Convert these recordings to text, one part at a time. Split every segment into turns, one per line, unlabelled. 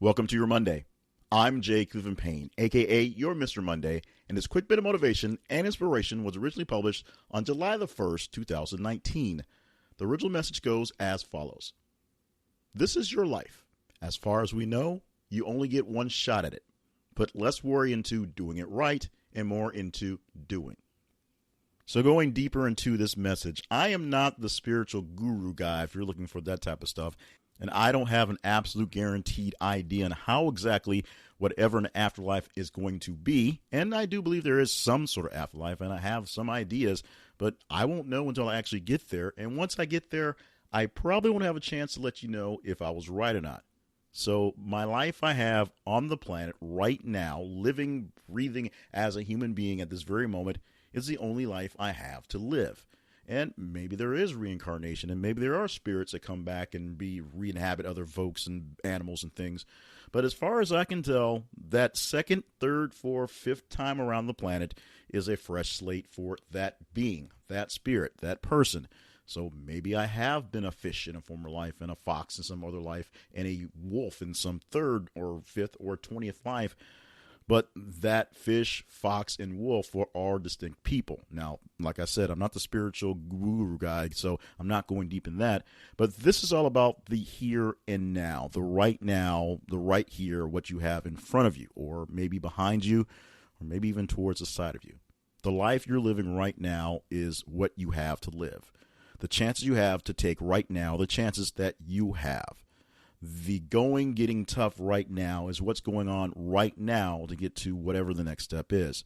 Welcome to your Monday. I'm Jay Cleveland Payne, aka your Mr. Monday, and this quick bit of motivation and inspiration was originally published on July the 1st, 2019. The original message goes as follows. This is your life. As far as we know, you only get one shot at it. Put less worry into doing it right and more into doing. So going deeper into this message, I am not the spiritual guru guy if you're looking for that type of stuff. And I don't have an absolute guaranteed idea on how exactly whatever an afterlife is going to be. And I do believe there is some sort of afterlife, and I have some ideas, but I won't know until I actually get there. And once I get there, I probably won't have a chance to let you know if I was right or not. So my life I have on the planet right now, living, breathing as a human being at this very moment, is the only life I have to live. And maybe there is reincarnation, and maybe there are spirits that come back and re-inhabit other folks and animals and things. But as far as I can tell, that second, third, fourth, fifth time around the planet is a fresh slate for that being, that spirit, that person. So maybe I have been a fish in a former life, and a fox in some other life, and a wolf in some third or fifth or 20th life. But that fish, fox, and wolf are distinct people. Now, like I said, I'm not the spiritual guru guy, so I'm not going deep in that. But this is all about the here and now, the right here, what you have in front of you, or maybe behind you, or maybe even towards the side of you. The life you're living right now is what you have to live. The chances you have to take right now, the chances that you have. The going getting tough right now is what's going on right now to get to whatever the next step is.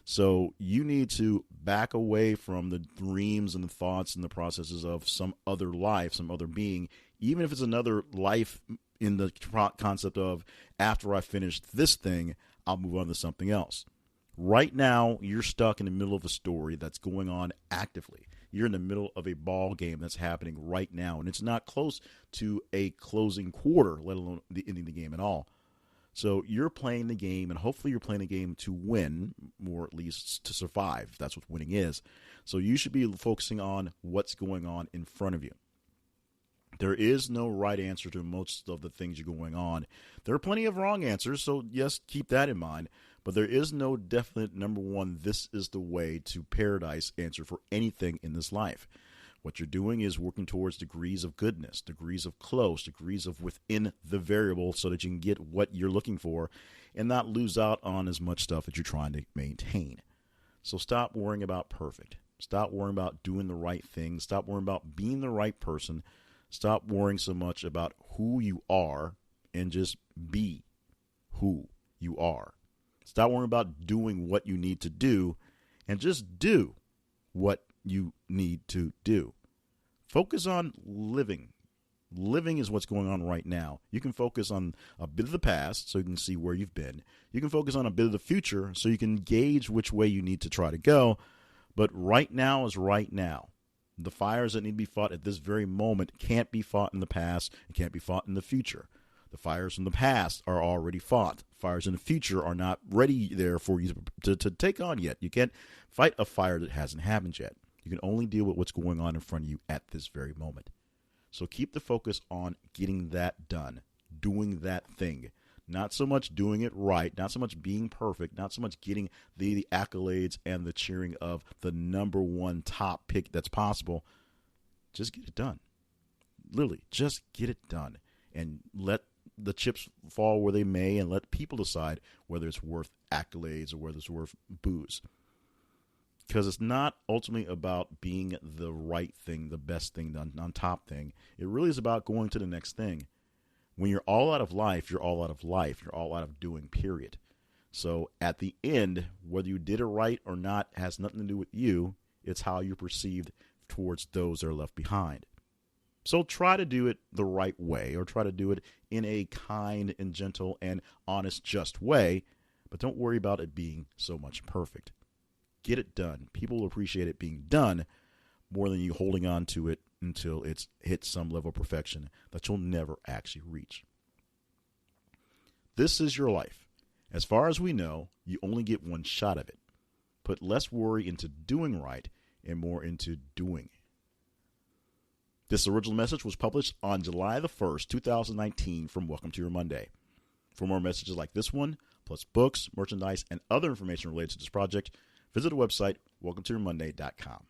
So you need to back away from the dreams and the thoughts and the processes of some other life, some other being, even if it's another life in the concept of after I finish this thing, I'll move on to something else. Right now, you're stuck in the middle of a story that's going on actively. You're in the middle of a ball game that's happening right now, and it's not close to a closing quarter, let alone the ending the game at all. So you're playing the game, and hopefully you're playing the game to win, or at least to survive. That's what winning is. So you should be focusing on what's going on in front of you. There is no right answer to most of the things you're going on. There are plenty of wrong answers, so yes, keep that in mind. But there is no definite number one, this is the way to paradise answer for anything in this life. What you're doing is working towards degrees of goodness, degrees of close, degrees of within the variable so that you can get what you're looking for and not lose out on as much stuff that you're trying to maintain. So stop worrying about perfect. Stop worrying about doing the right thing. Stop worrying about being the right person. Stop worrying so much about who you are and just be who you are. Stop worrying about doing what you need to do and just do what you need to do. Focus on living. Living is what's going on right now. You can focus on a bit of the past so you can see where you've been. You can focus on a bit of the future so you can gauge which way you need to try to go. But right now is right now. The fires that need to be fought at this very moment can't be fought in the past and can't be fought in the future. The fires from the past are already fought. Fires in the future are not ready there for you to take on yet. You can't fight a fire that hasn't happened yet. You can only deal with what's going on in front of you at this very moment. So keep the focus on getting that done, doing that thing. Not so much doing it right, not so much being perfect, not so much getting the accolades and the cheering of the number one top pick that's possible. Just get it done. Literally, just get it done. And let the chips fall where they may and let people decide whether it's worth accolades or whether it's worth boos. Because it's not ultimately about being the right thing, the best thing, the on top thing. It really is about going to the next thing. When you're all out of life, you're all out of life. You're all out of doing, period. So at the end, whether you did it right or not has nothing to do with you. It's how you're perceived towards those that are left behind. So try to do it the right way, or try to do it in a kind and gentle and honest, just way, but don't worry about it being so much perfect. Get it done. People will appreciate it being done more than you holding on to it until it's hit some level of perfection that you'll never actually reach. This is your life. As far as we know, you only get one shot of it. Put less worry into doing right and more into doing. This original message was published on July the 1st, 2019 from Welcome to Your Monday. For more messages like this one, plus books, merchandise, and other information related to this project, visit the website welcometoyourmonday.com.